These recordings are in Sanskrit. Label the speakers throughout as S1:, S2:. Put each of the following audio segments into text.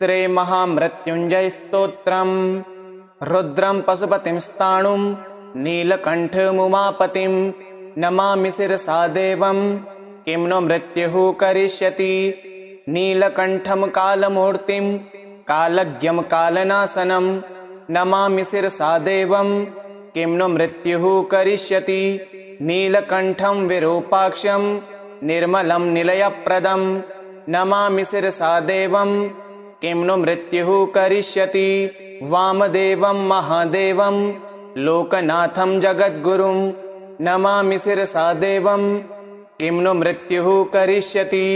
S1: श्रीमहामृत्युञ्जयस्तोत्रम्। रुद्रं पशुपतिं स्थाणुं नीलकण्ठमुमापतिं नमामि शिरसा देवं किं नो मृत्युः करिष्यति। नीलकण्ठं कालमूर्तिं कालज्ञं कालनाशनं नमामि शिरसा देवं किं नो मृत्युः करिष्यति। नीलकण्ठं विरूपाक्षं निर्मलं निलयप्रदं नमामि शिरसा देवं किं नो मृत्युः करिष्यति। वामदेवं महादेवं लोकनाथं जगद्गुरुं नमामि शिरसा देवं किं नो मृत्युः करिष्यति।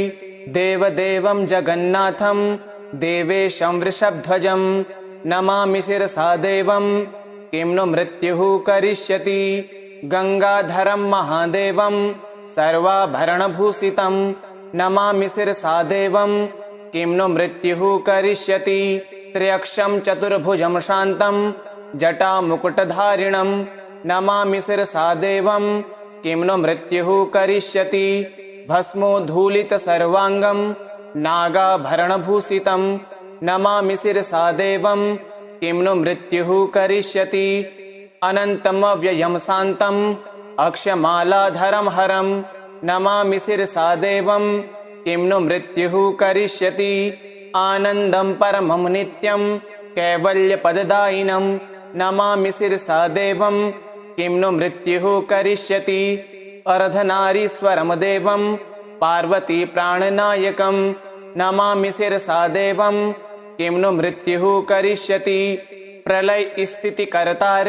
S1: देवदेवं जगन्नाथं देवेशं वृषभध्वजं नमामि शिरसा देवं किं नो मृत्युः करिष्यति। गंगाधरं महादेवं सर्वाभरणभूषितं नमामि शिरसा देवं किं नो मृत्युः करिष्यति। त्र्यक्षं चतुर्भुजं शान्तं जटामुकुटधारिणं नमामि शिरसा देवं किं नो मृत्युः करिष्यति। भस्मोद्धूलितसर्वाङ्गं नागाभरणभूषितं नमामि शिरसा देवं किं नो मृत्युः करिष्यति। अनन्तमव्ययं शान्तम् अक्षमालाधरं हरं नमामि शिरसा देवं किं नो मृत्युः करिष्यति। आनन्दं परमं नित्यं कैवल्यपददायिनं नमामि शिरसा देवं किं नो मृत्युः करिष्यति। अर्धनारीश्वरं देवं पार्वतीप्राणनायकं नमामि शिरसा देवं किं नो मृत्युः करिष्यति। प्रलयस्थितिकर्तार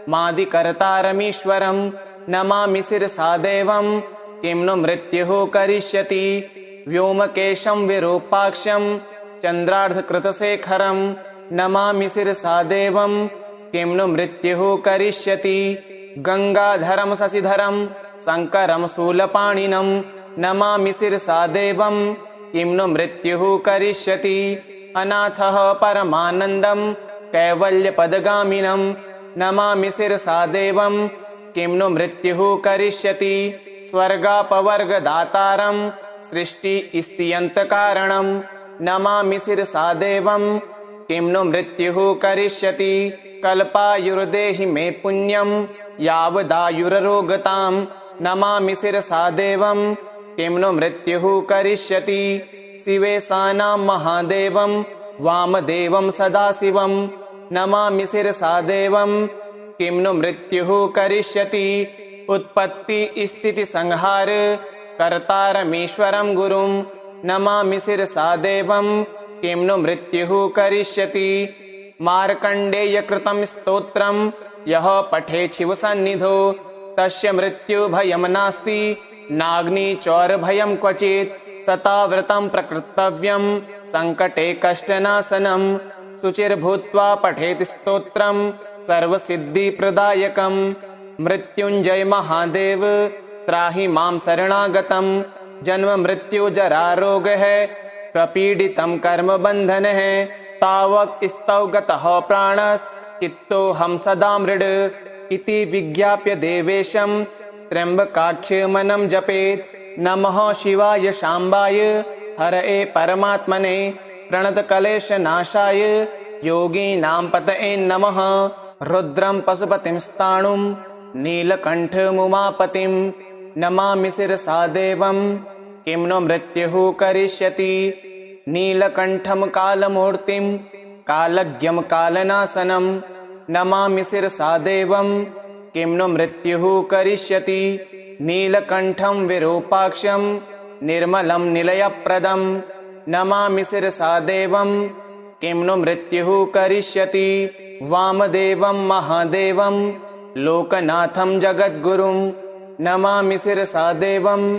S1: मादिकर्तारमीश्वरं नमामि शिरसा देवं किं नो मृत्युः करिष्यति। व्योमकेशं विरूपाक्षं चन्द्रार्धकृतशेखरं नमामि शिरसा देवं किं नो मृत्युः करिष्यति। गंगाधरं शशिधरं शङ्करं शूलपाणिनं नमामि शिरसा देवं किं नो मृत्युः करिष्यति। अनाथः परमानन्दं कैवल्यपदगामिनं नमामि शिरसा देवं किं नो मृत्युः करिष्यति। स्वर्गापवर्गदातारं सृष्टिस्थित्यन्तकारणं नमामि शिरसा देवं किं नो मृत्युः करिष्यति। कल्पायुर्देहि मे पुण्यं यावदायुररोगतां नमामि शिरसा देवं किं नो मृत्युः करिष्यति। शिवेशानां महादेवं वामदेवं सदाशिवं नमामि शिरसा देवं किं नो मृत्युः करिष्यति। उत्पत्तिस्थितिसंहार कर्तारमीश्वरं गुरुं नमामि शिरसा देवं किं नो मृत्युः करिष्यति। मार्कण्डेयकृतं स्तोत्रं यः पठेत् शिवसन्निधौ तस्य मृत्युभयं नास्ति नाग्निचौरभयं क्वचित्। शताव्रतं प्रकृतव्यं सङ्कटे कष्टनाशनं शुचिर्भूत्वा पठेत् स्तोत्रं सर्वसिद्धिप्रदायकं। मृत्युञ्जय महादेव त्राहि मां शरणागतं जन्म मृत्यु जरारोगः प्रपीडितं कर्मबन्धनः तावक स्तौ गतः प्राणश्चित्तोऽहं सदा मृड इति विज्ञाप्य देवेशं त्र्यम्बकाख्यमनं जपेत्। नमः शिवाय शाम्बाय हरये परमात्मने प्रणतकलेशनाशाय योगीनां पतये नमः। रुद्रं पशुपतिं स्थाणुं नीलकण्ठमुमापतिं नमामि शिरसा देवं किं नो मृत्युः करिष्यति। नीलकण्ठं कालमूर्तिं कालज्ञं कालनाशनं नमामि शिरसा देवं किं नो मृत्युः करिष्यति। नीलकण्ठं विरूपाक्षं निर्मलं निलयप्रदं नमामि शिरसा देवं किं नो मृत्युः करिष्यति। वामदेवं महादेवं लोकनाथं जगद्गुरुं नमामि शिरसा देवं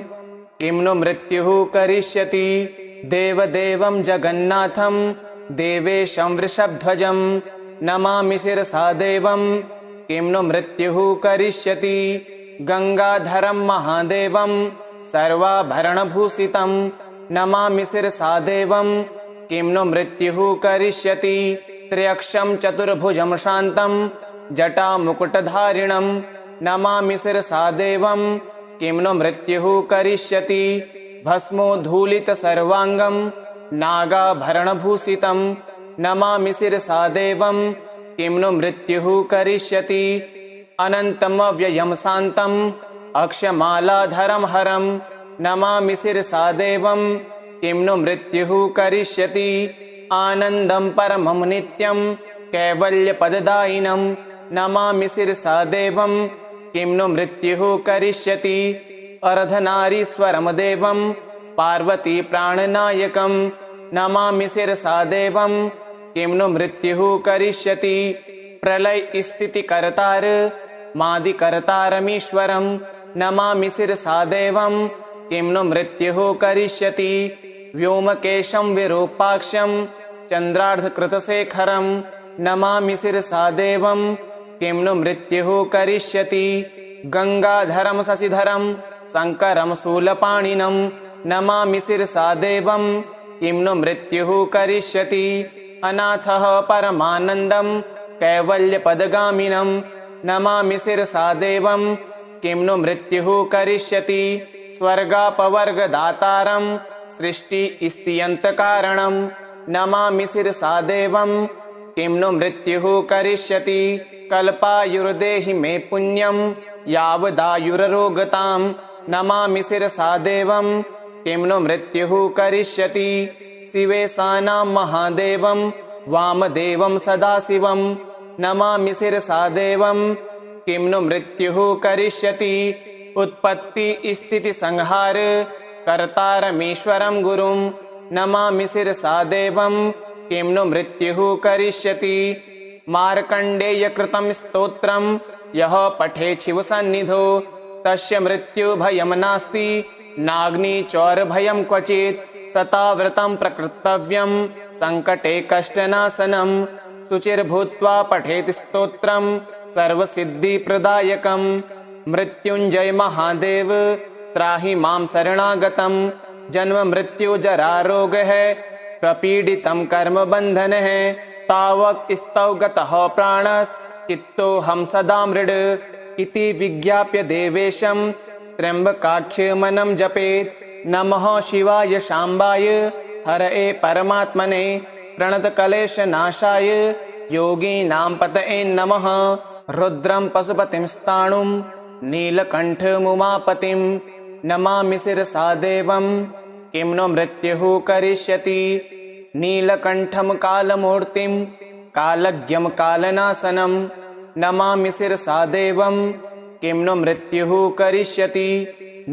S1: किं नो मृत्युः करिष्यति। देवदेवं जगन्नाथं देवेशं वृषभध्वजं नमामि शिरसा देवं किं नो मृत्युः करिष्यति। गंगाधरं महादेवं सर्वाभरणभूषितं नमामि शिरसा देवं किं नो मृत्युः करिष्यति। त्र्यक्षं चतुर्भुजं शान्तं जटामुकुटधारिणं नमामि शिरसा देवं किं नो मृत्युः करिष्यति। भस्मोद्धूलितसर्वाङ्गं नागाभरणभूषितं नमामि शिरसा देवं किं नु मृत्युः करिष्यति अनन्तमव्ययं शान्तम् अक्षमालाधरं हरं नमामि शिरसा देवं किं नु मृत्युः करिष्यति आनन्दं परमं नित्यं कैवल्यपददायिनं नमामि शिरसा देवं किं नु मृत्युः करिष्यति अर्धनारीश्वरं देवं पार्वती प्राणनायकं नमामि शिरसा देवं किं नु मृत्युः करिष्यति प्रलय स्थितिकर्तार मादिकर्तारमीश्वरं नमामि शिरसा देवं किं नु मृत्युः करिष्यति व्योमकेशं विरूपाक्षं चन्द्रार्धकृतशेखरं नमामि शिरसा देवं किं नु मृत्युः करिष्यति गंगाधरं शशिधरं शङ्करं शूलपाणिनं नमामि शिरसा देवं किं नु मृत्युः करिष्यति अनाथः परमानन्दं कैवल्यपदगामिनं नमामि शिरसा देवं किं नु मृत्युः करिष्यति स्वर्गापवर्गदातारं सृष्टिस्थित्यन्तकारणं नमामि शिरसा देवं किं नु मृत्युः करिष्यति कल्पायुर्देहि मे पुण्यं यावदायुररोगतां नमामि शिरसा देवं किं नु मृत्युः करिष्यति शिवेशानां महादेवं वामदेवं सदाशिवं नमामि शिरसा देवं किं नु मृत्युः करिष्यति उत्पत्तिस्थितिसंहार कर्तारमीश्वरं गुरुं नमामि शिरसा देवं किं नु मृत्युः करिष्यति मार्कण्डेयकृतं स्तोत्रं यः पठेत् शिवसन्निधौ तस्य मृत्युभयं नास्ति नाग्निचौरभयं क्वचित् सताव्रतं प्रकृतव्यं सङ्कटे कष्टनाशनं शुचिर्भूत्वा पठेत् स्तोत्रं सर्वसिद्धिप्रदायकं मृत्युञ्जय महादेव त्राहि मां शरणागतं जन्म मृत्युजरारोगः प्रपीडितं कर्मबन्धनः तावक स्तौ गतः प्राणश्चित्तोऽहं सदा मृड इति विज्ञाप्य देवेशं त्र्यम्बकाख्यमनं जपेत् नमः शिवाय शाम्बाय हरये परमात्मने प्रणतकलेशनाशाय योगीनां पतये नमः रुद्रं पशुपतिं स्थाणुं नीलकण्ठमुमापतिं नमामि शिरसा देवं किं नु मृत्युः करिष्यति नीलकण्ठं कालमूर्तिं कालज्ञं कालनाशनं नमामि शिरसा देवं किं नु मृत्युः करिष्यति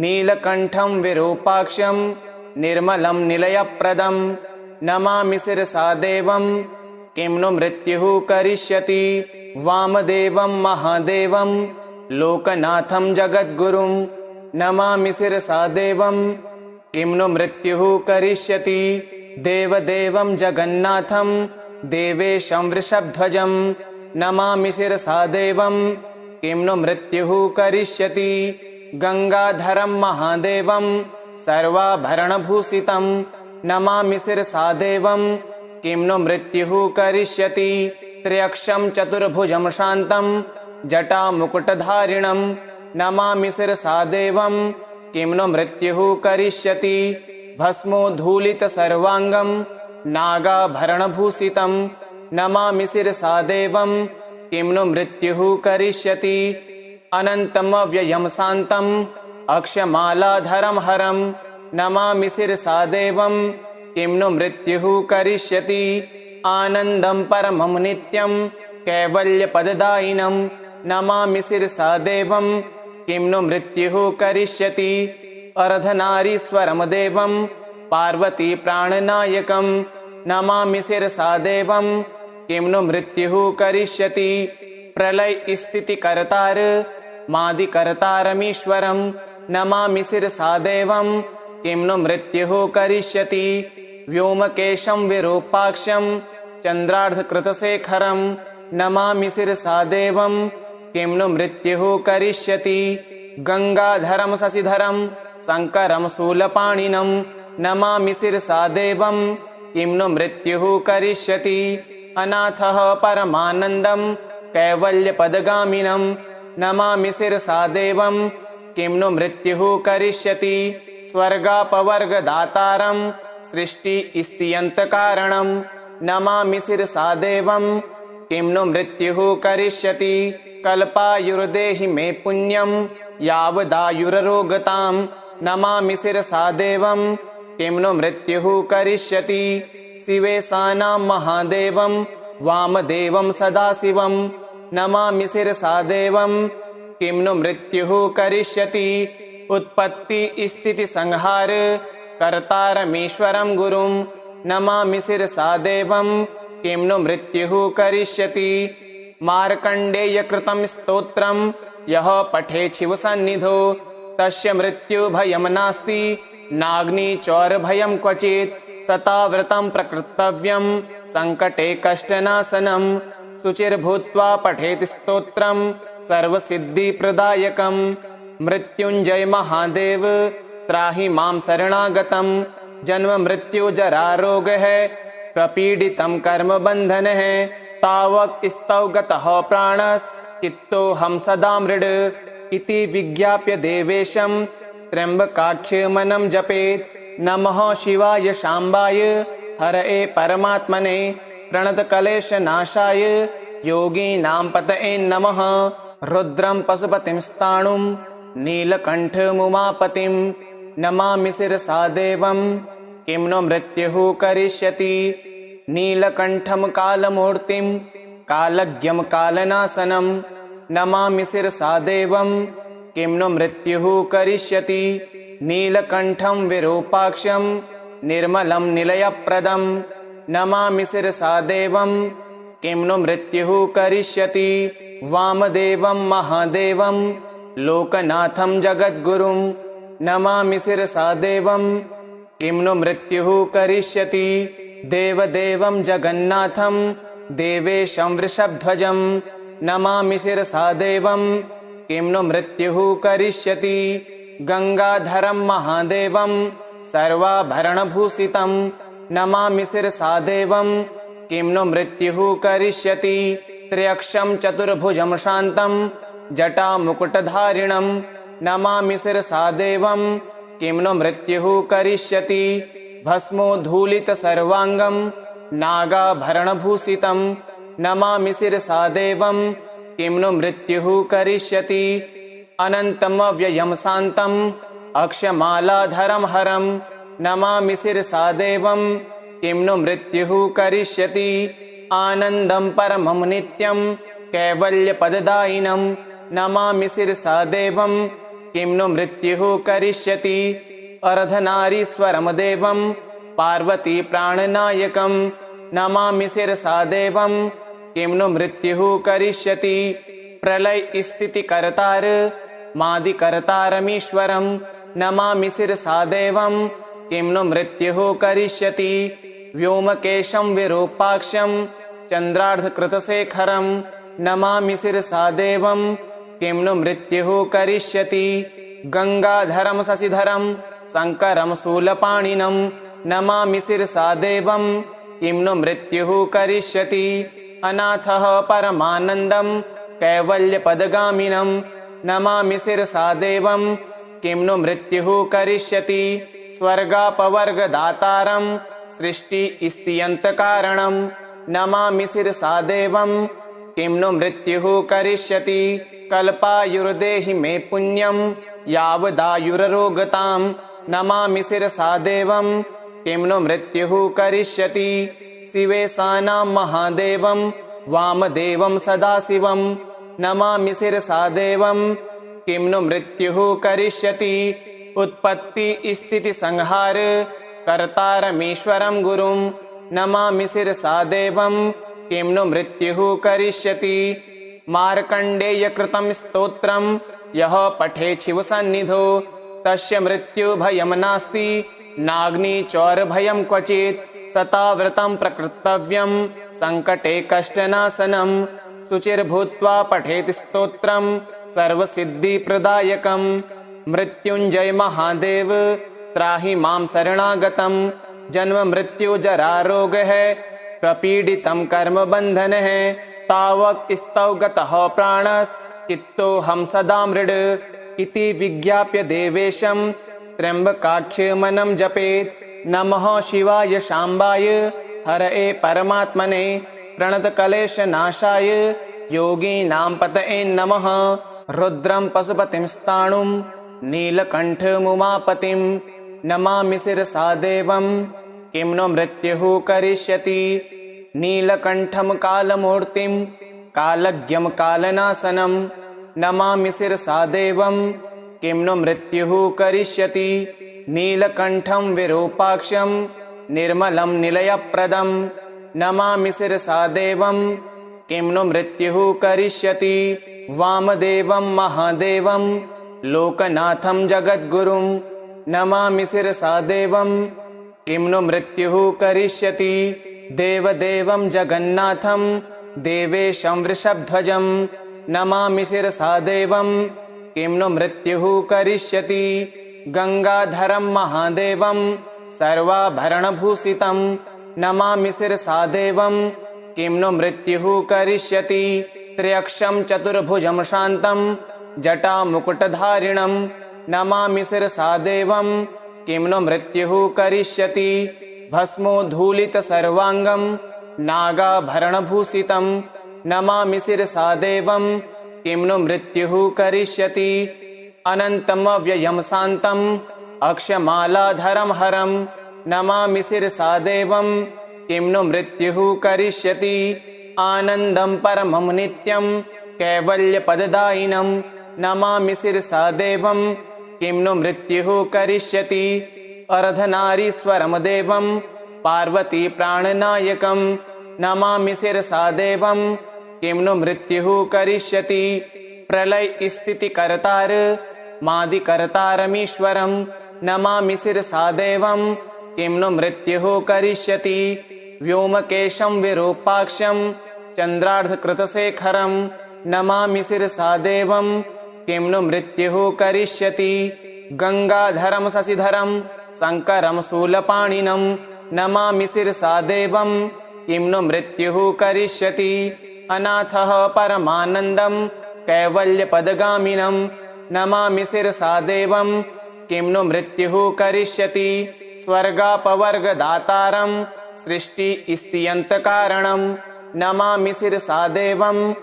S1: नीलकण्ठं विरूपाक्षं निर्मलं निलयप्रदं नमामि शिरसा देवं किं नु मृत्युः करिष्यति वामदेवं महादेवं लोकनाथं जगद्गुरुं नमामि शिरसा देवं किं नु मृत्युः करिष्यति देवदेवं जगन्नाथं देवेशं वृषभध्वजं नमामि शिरसा देवं किं नु मृत्युः करिष्यति गंगाधरं महादेवं सर्वाभरणभूषितं नमामि शिरसा देवं किं नु मृत्युः करिष्यति त्र्यक्षं चतुर्भुजं शान्तं जटामुकुटधारिणं नमामि शिरसा देवं किं नु मृत्युः करिष्यति भस्मोद्धूलितसर्वाङ्गं नागाभरणभूषितं नमामि शिरसा देवं किं नु मृत्युः करिष्यति अनन्तमव्ययं शान्तम् अक्षमालाधरं हरं नमामि शिरसा देवं किं नु मृत्युः करिष्यति आनन्दं परमं नित्यं कैवल्यपददायिनं नमामि शिरसा देवं किं नु मृत्युः करिष्यति अर्धनारीश्वरं देवं पार्वती प्राणनायकं नमामि शिरसा देवं किं नु मृत्युः करिष्यति प्रलय स्थितिकर्तार मादिकर्तारमीश्वरं नमामि शिरसा देवं किं नु मृत्युः करिष्यति व्योमकेशं विरूपाक्षं चन्द्रार्धकृतशेखरं नमामि शिरसा देवं किं नु मृत्युः करिष्यति गंगाधरं शशिधरं शङ्करं शूलपाणिनं नमामि शिरसा देवं किं नु मृत्युः करिष्यति अनाथः परमानन्दं कैवल्यपदगामिनं नमामि शिरसा देवं किं नु मृत्युः करिष्यति स्वर्गापवर्गदातारं सृष्टिस्थित्यन्तकारणं नमामि शिरसा देवं किं नु मृत्युः करिष्यति कल्पायुर्देहि मे पुण्यं यावदायुररोगतां नमामि शिरसा देवं किं नु मृत्युः करिष्यति शिवेशानां महादेवं वामदेवं सदाशिवं नमामि शिरसा देवं किं नु मृत्युः करिष्यति उत्पत्ति स्थिति संहार कर्तारमीश्वरं गुरुं नमामि शिरसा देवं किं नु मृत्युः करिष्यति मार्कण्डेयकृतं स्तोत्रं यः पठेत् शिवसन्निधौ तस्य मृत्युभयं नास्ति नाग्निचौरभयं क्वचित् सताव्रतं प्रकृतव्यं सङ्कटे कष्टनाशनं शुचिर्भूत्वा पठेत् स्तोत्रं सर्वसिद्धिप्रदायकं मृत्युञ्जय महादेव त्राहि मां शरणागतं जन्म मृत्यु जरारोगः प्रपीडितं कर्मबन्धनः तावक स्तौ गतः प्राणश्चित्तोऽहं सदा मृड इति विज्ञाप्य देवेशं त्र्यम्बकाख्यमनं जपेत् नमः शिवाय शाम्बाय हरये परमात्मने प्रणतकलेशनाशाय योगीनां पतये नमः रुद्रं पशुपतिं स्थाणुं नीलकण्ठमुमापतिं नमामि शिरसा देवं किं नु मृत्युः करिष्यति नीलकण्ठं कालमूर्तिं कालज्ञं कालनाशनं नमामि शिरसा देवं किं नु मृत्युः करिष्यति नीलकण्ठं विरूपाक्षं निर्मलं निलयप्रदं नमामि शिरसा देवं किं नु मृत्युः करिष्यति वामदेवं महादेवं लोकनाथं जगद्गुरुं नमामि शिरसा देवं किं नु मृत्युः करिष्यति देवदेवं जगन्नाथं देवेशं वृषभध्वजं नमामि शिरसा देवं किं नु मृत्युः करिष्यति गंगाधरं महादेवं सर्वाभरणभूषितं नमामि शिरसा देवं किं नु मृत्युः करिष्यति त्र्यक्षं चतुर्भुजं शान्तं जटामुकुटधारिणं नमामि शिरसा देवं किं नु मृत्युः करिष्यति भस्मोद्धूलितसर्वाङ्गं नागाभरणभूषितं नमामि शिरसा देवं किं नु मृत्युः करिष्यति अनन्तमव्ययं शान्तम् अक्षमालाधरं हरं नमामि शिरसा देवं किं नु मृत्युः करिष्यति आनन्दं परमं नित्यं कैवल्यपददायिनं नमामि शिरसा देवं किं नु मृत्युः करिष्यति अर्धनारीश्वरं देवं पार्वती प्राणनायकं नमामि शिरसा देवं किं नु मृत्युः करिष्यति प्रलयस्थितिकर्तार मादिकर्तारमीश्वरं नमामि शिरसा देवं किं नु मृत्युः करिष्यति व्योमकेशं विरूपाक्षं चन्द्रार्धकृतशेखरं नमामि शिरसा देवं किं नु मृत्युः करिष्यति गंगाधरं शशिधरं शङ्करं शूलपाणिनं नमामि शिरसा देवं किं नु मृत्युः करिष्यति अनाथः परमानन्दं कैवल्यपदगामिनं नमामि शिरसा देवं किं नु मृत्युः करिष्यति स्वर्गापवर्गदातारं सृष्टिस्थित्यन्तकारणं नमामि शिरसा देवं किं नु मृत्युः करिष्यति कल्पायुर्देहि मे पुण्यं यावदायुररोगतां नमामि शिरसा देवं किं नु मृत्युः करिष्यति शिवेशानां महादेवं वामदेवं सदाशिवं नमामि शिरसा देवं किं नु मृत्युः करिष्यति उत्पत्ति स्थिति संहार कर्तारमीश्वरं गुरुं नमामि शिरसा देवं किं नु मृत्युः करिष्यति मार्कण्डेयकृतं स्तोत्रं यः पठेत् शिवसन्निधौ तस्य मृत्युभयं नास्ति नाग्निचौरभयं क्वचित् सताव्रतं प्रकृतव्यं सङ्कटे कष्टनाशनं शुचिर्भूत्वा पठेत् स्तोत्रं सर्वसिद्धिप्रदायकं मृत्युञ्जय महादेव त्राहि मां शरणागतं जन्म मृत्यु जरारोगः प्रपीडितं कर्मबन्धनः तावक स्तौ गतः प्राणश्चित्तोऽहं सदा मृड इति विज्ञाप्य देवेशं त्र्यम्बकाख्यमनं जपेत् नमः शिवाय शाम्बाय हरये परमात्मने प्रणतक्लेशनाशाय योगीनां पतये नमः। रुद्रं पशुपतिं स्थाणुं नीलकण्ठमुमापतिं नमामि शिरसा देवं किं नो मृत्युः करिष्यति। नीलकण्ठं कालमूर्तिं कालज्ञं कालनाशनं नमामि शिरसा देवं किं नो मृत्युः करिष्यति। नीलकण्ठं विरूपाक्षं निर्मलं निलयप्रदं नमामि शिरसा देवं किं नो मृत्युः करिष्यति। वामदेवं महादेवं लोकनाथं जगद्गुरुं नमामि शिरसा देवं किं नो मृत्युः करिष्यति। देवदेवं जगन्नाथं देवेशं वृषभध्वजं नमामि शिरसा देवं किं नो मृत्युः करिष्यति। गंगाधरं महादेवं सर्वाभरणभूषितं नमामि शिरसा देवं किं नो मृत्युः करिष्यति। त्र्यक्षं चतुर्भुजं शान्तं जटामुकुटधारिणं नमामि शिरसा देवं किं नो मृत्युः करिष्यति। भस्मोद्धूलितसर्वाङ्गं नागाभरणभूषितं नमामि शिरसा देवं किं नो मृत्युः करिष्यति। अनन्तमव्ययं शान्तम् अक्षमालाधरं हरं नमामि शिरसा देवं किं नो मृत्युः करिष्यति। आनन्दं परमं नित्यं कैवल्यपददायिनं नमामि शिरसा देवं किं नो मृत्युः करिष्यति। अर्धनारीश्वरं देवं पार्वती प्राणनायकं नमामि शिरसा देवं किं नो मृत्युः करिष्यति। प्रलयस्थितिकर्तार मादिकर्तारमीश्वरं नमामि शिरसा देवं किं नो मृत्युः करिष्यति। व्योमकेशं विरूपाक्षं चन्द्रार्धकृतशेखरं नमामि शिरसा देवं किं नो मृत्युः करिष्यति। गंगाधरं शशिधरं शङ्करं शूलपाणिनं नमामि शिरसा देवं किं नो मृत्युः करिष्यति। अनाथः परमानन्दं कैवल्यपदगामिनं नमामि शिरसा देवं किं नो मृत्युः करिष्यति। स्वर्गापवर्गदातारं सृष्टिस्थित्यन्तकारणं नमामि शिरसा देवं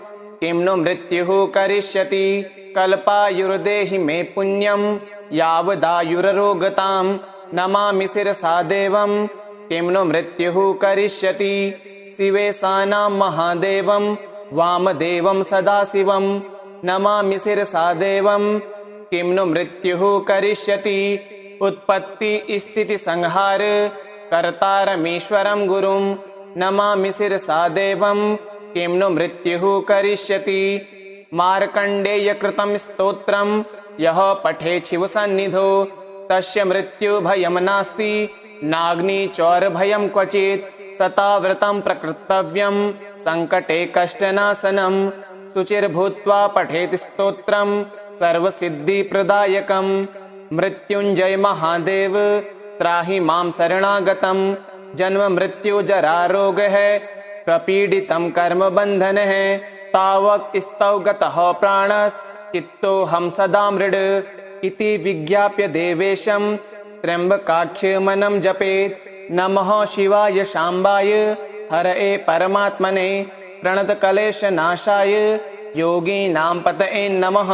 S1: किं नो मृत्युः करिष्यति। कल्पायुर्देहि मे पुण्यं यावदायुररोगतां नमामि शिरसा देवं किं नो मृत्युः करिष्यति। शिवेशानां महादेवं वामदेवं सदाशिवं नमामि शिरसा देवं किं नो मृत्युः करिष्यति। उत्पत्तिस्थितिसंहार कर्तारमीश्वरं गुरुं नमामि शिरसा देवं किं नो मृत्युः करिष्यति। मार्कण्डेयकृतं स्तोत्रं यः पठेत् शिवसन्निधौ तस्य मृत्युभयं नास्ति नाग्निचौरभयं क्वचित्। शताव्रतं प्रकृतव्यं सङ्कटे कष्टनाशनं शुचिर्भूत्वा पठेत् स्तोत्रं सर्वसिद्धिप्रदायकं। मृत्युञ्जय महादेव त्राहि मां शरणागतं जन्म मृत्यु जरारोगः प्रपीडितं कर्मबन्धनः तावक स्तौ गतः प्राणश्चित्तोऽहं सदा मृड इति विज्ञाप्य देवेशं त्र्यम्बकाख्यमनं जपेत्। नमः शिवाय शाम्बाय हरये परमात्मने प्रणतक्लेशनाशाय योगीनां पतये नमः।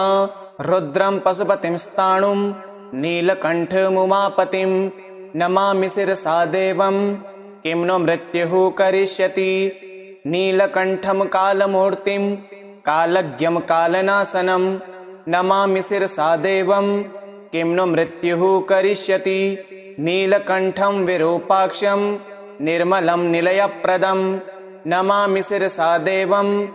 S1: रुद्रं पशुपतिं स्थाणुं नीलकण्ठमुमापतिं नमामि शिरसा देवं किं नो मृत्युः करिष्यति। नीलकण्ठं कालमूर्तिं कालज्ञं कालनाशनं नमामि शिरसा देवं किं नो मृत्युः करिष्यति। नीलकण्ठं विरूपाक्षं निर्मलं निलयप्रदं नमामि शिरसा देवं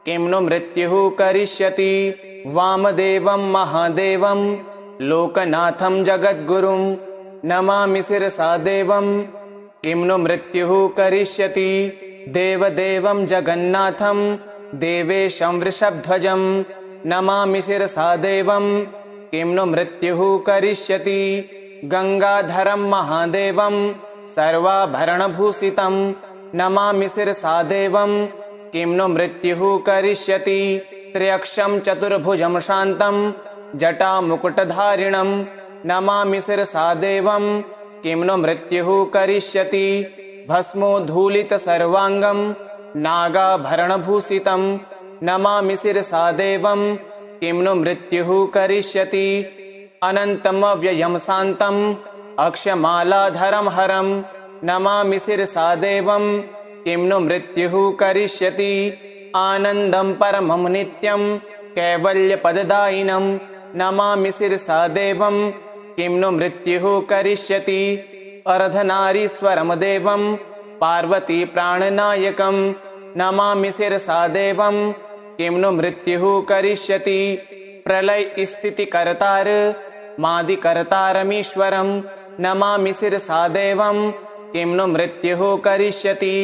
S1: किं नो मृत्युः करिष्यति। वामदेवं महादेवं लोकनाथं जगद्गुरुं नमामि शिरसा देवं किं नो मृत्युः करिष्यति। देवदेवं जगन्नाथं देवेशं वृषभध्वजं नमामि शिरसा देवं किं नो मृत्युः करिष्यति। गंगाधरं महादेवं सर्वाभरणभूषितं नमामि शिरसा देवं किं नो मृत्युः करिष्यति। त्र्यक्षं चतुर्भुजं शान्तं जटामुकुटधारिणं नमामि शिरसा देवं किं नु मृत्युः करिष्यति। भस्मोद्धूलितसर्वाङ्गं नागाभरणभूषितं नमामि शिरसा देवं किं नु मृत्युः करिष्यति। अनन्तमव्ययं शान्तम् अक्षमालाधरं हरं नमामि शिरसा देवं किं नु मृत्युः करिष्यति। आनन्दं परमं नित्यं कैवल्यपददायिनं नमामि शिरसा देवं किं नु मृत्युः करिष्यति। अर्धनारीश्वरं देवं पार्वती प्राणनायकं नमामि शिरसा देवं किं नु मृत्युः करिष्यति। प्रलयस्थितिकर्तार मादिकर्तारमीश्वरं नमामि शिरसा देवं किं नु मृत्युः करिष्यति।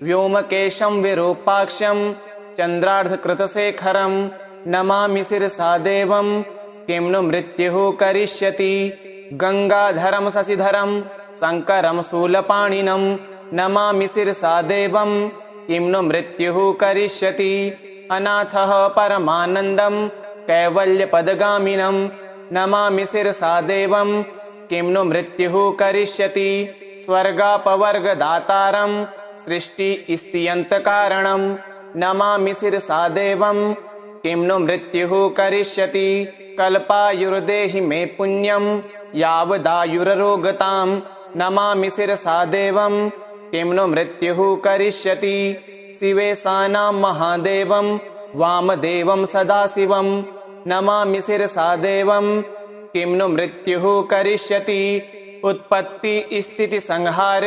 S1: व्योमकेशं विरूपाक्षं चन्द्रार्धकृतशेखरं नमामि शिरसा देवं किं नु मृत्युः करिष्यति। गंगाधरं शशिधरं शङ्करं शूलपाणिनं नमामि शिरसा देवं किं नु मृत्युः करिष्यति। अनाथः परमानन्दं कैवल्यपदगामिनं नमामि शिरसा देवं किं नु मृत्युः करिष्यति। स्वर्गापवर्गदातारं सृष्टिस्थित्यन्तकारणं नमामि शिरसा देवं किं नु मृत्युः करिष्यति। कल्पायुर्देहि मे पुण्यं यावदायुररोगतां नमामि शिरसा देवं किं नु मृत्युः करिष्यति। शिवेशानां महादेवं वामदेवं सदाशिवं नमामि शिरसा देवं किं नु मृत्युः करिष्यति। उत्पत्तिस्थितिसंहार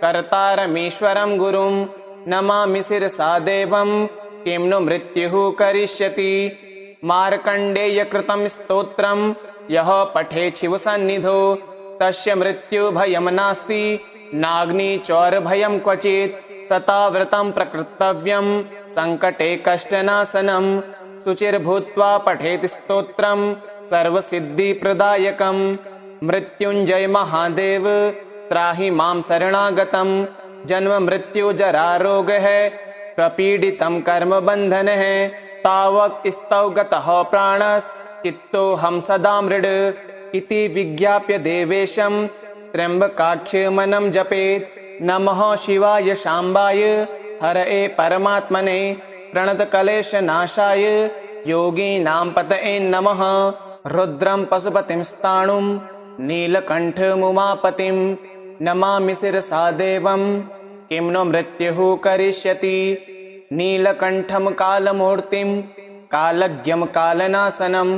S1: कर्तारमीश्वरं गुरुं नमामि शिरसा देवं किं नु मृत्युः करिष्यति। मार्कण्डेयकृतं स्तोत्रं यः पठेत् शिवसन्निधौ तस्य मृत्युभयं नास्ति नाग्निचौरभयं क्वचित्। सताव्रतं प्रकृतव्यं सङ्कटे कष्टनाशनं शुचिर्भूत्वा पठेत् स्तोत्रं सर्वसिद्धिप्रदायकं। मृत्युञ्जय महादेव त्राहि मां शरणागतं जन्म मृत्यु जरारोगः प्रपीडितं कर्मबन्धनः। तावक स्तौ गतः प्राणश्चित्तोऽहं सदा मृड इति विज्ञाप्य देवेशं त्र्यम्बकाख्यमनं जपेत्। नमः शिवाय शाम्बाय हरये परमात्मने प्रणतकलेशनाशाय योगीनां पतये नमः। रुद्रं पशुपतिं स्थाणुं नीलकण्ठमुमापतिं नमामि शिरसा देवं किं नु मृत्युः करिष्यति। नीलकण्ठं कालमूर्तिं कालज्ञं कालनाशनं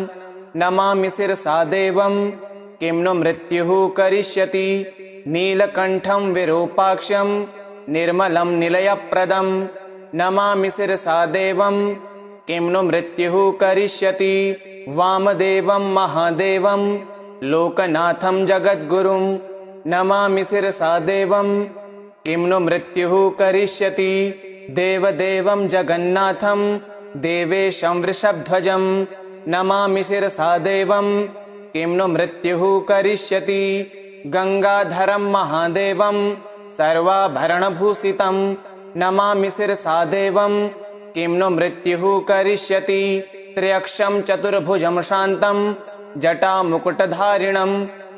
S1: नमामि शिरसा देवं किं नु मृत्युः करिष्यति। नीलकण्ठं विरूपाक्षं निर्मलं निलयप्रदं नमामि शिरसा देवं किं नु मृत्युः करिष्यति। वामदेवं महादेवं लोकनाथं जगद्गुरुं नमामि शिरसा देवं किं नु मृत्युः करिष्यति। देवदेवं जगन्नाथं देवेशं वृषभध्वजं नमामि शिरसा देवं किं नु मृत्युः करिष्यति। गंगाधरं महादेवं सर्वाभरणभूषितं नमामि शिरसा देवं किं नु मृत्युः करिष्यति। त्र्यक्षं चतुर्भुजं शान्तं जटामुकुटधारिणं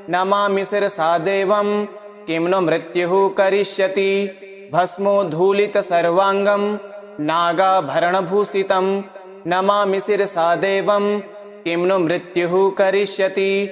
S1: नमामि शिरसा देवं किं नु मृत्युः करिष्यति। भस्मोद्धूलितसर्वाङ्गं नागाभरणभूषितं नमामि शिरसा देवं किं नु मृत्युः करिष्यति।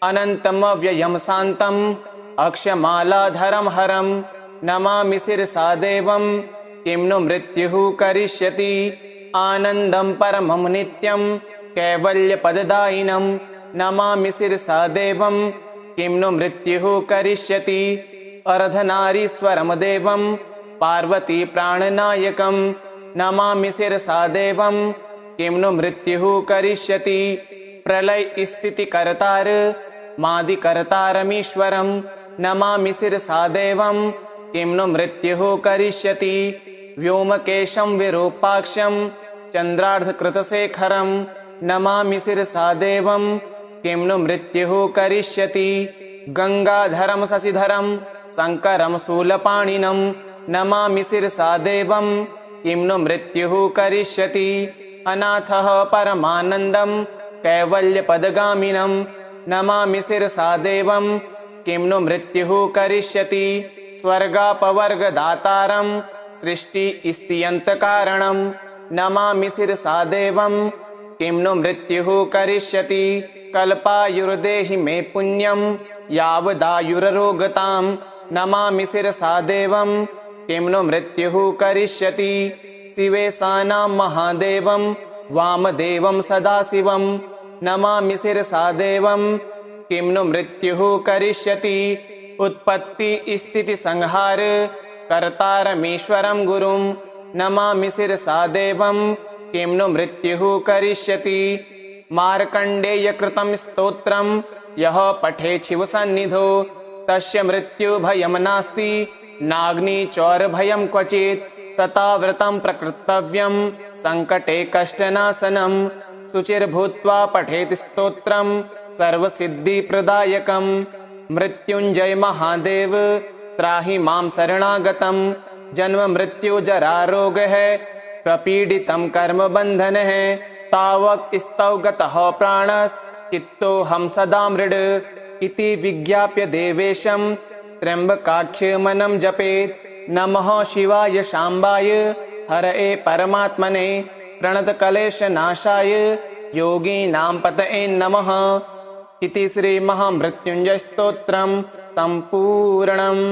S1: अनन्तमव्ययं शान्तम् अक्षमालाधरं हरं नमामि शिरसा देवं किं नु मृत्युः करिष्यति। आनन्दं परमं नित्यं कैवल्यपददायिनं नमामि शिरसा देवं किं नु मृत्युः करिष्यति। अर्धनारीश्वरं देवं पार्वती प्राणनायकं नमामि शिरसा देवं किं नु मृत्युः करिष्यति। प्रलयस्थितिकर्तार मादिकर्तारमीश्वरं नमामि शिरसा देवं किं नु मृत्युः करिष्यति। व्योमकेशं विरूपाक्षं चन्द्रार्धकृतशेखरं नमामि शिरसा देवं किं नु मृत्युः करिष्यति। गंगाधरं शशिधरं शङ्करं शूलपाणिनं नमामि शिरसा देवं किं नु मृत्युः करिष्यति। अनाथः परमानन्दं कैवल्यपदगामिनं नमामि शिरसा देवं किं नु मृत्युः करिष्यति। स्वर्गापवर्गदातारं सृष्टिस्थित्यन्तकारणं नमामि शिरसा देवं किं नु मृत्युः करिष्यति। कल्पायुर्देहि मे पुण्यं यावदायुररोगतां नमामि शिरसा देवं किं नु मृत्युः करिष्यति। शिवेशानां महादेवं वामदेवं सदाशिवं नमामि शिरसा देवं किं नु मृत्युः करिष्यति। उत्पत्ति स्थिति संहार कर्तारमीश्वरं गुरुं नमामि शिरसा देवं किं नु मृत्युः करिष्यति। मार्कण्डेय कृतं स्तोत्रं यः पठेत् शिवसन्निधौ तस्य मृत्युभयं नास्ति नाग्निचौरभयं क्वचित्। सताव्रतं प्रकृतव्यं सङ्कटे कष्टनाशनं शुचिर्भूत्वा पठेत् स्तोत्रं सर्वसिद्धिप्रदायकं। मृत्युञ्जय महादेव त्राहि मां शरणागतं जन्म मृत्यु जरारोगः प्रपीडितं कर्मबन्धनः तावक स्तौ गतः प्राणश्चित्तोऽहं सदा मृड इति विज्ञाप्य देवेशं त्र्यम्बकाख्यमनं जपेत्। नमः शिवाय शाम्बाय हरये परमात्मने प्रणतकलेशनाशाय योगीनां पतये नमः इति श्रीमहामृत्युञ्जयस्तोत्रं सम्पूर्णम्।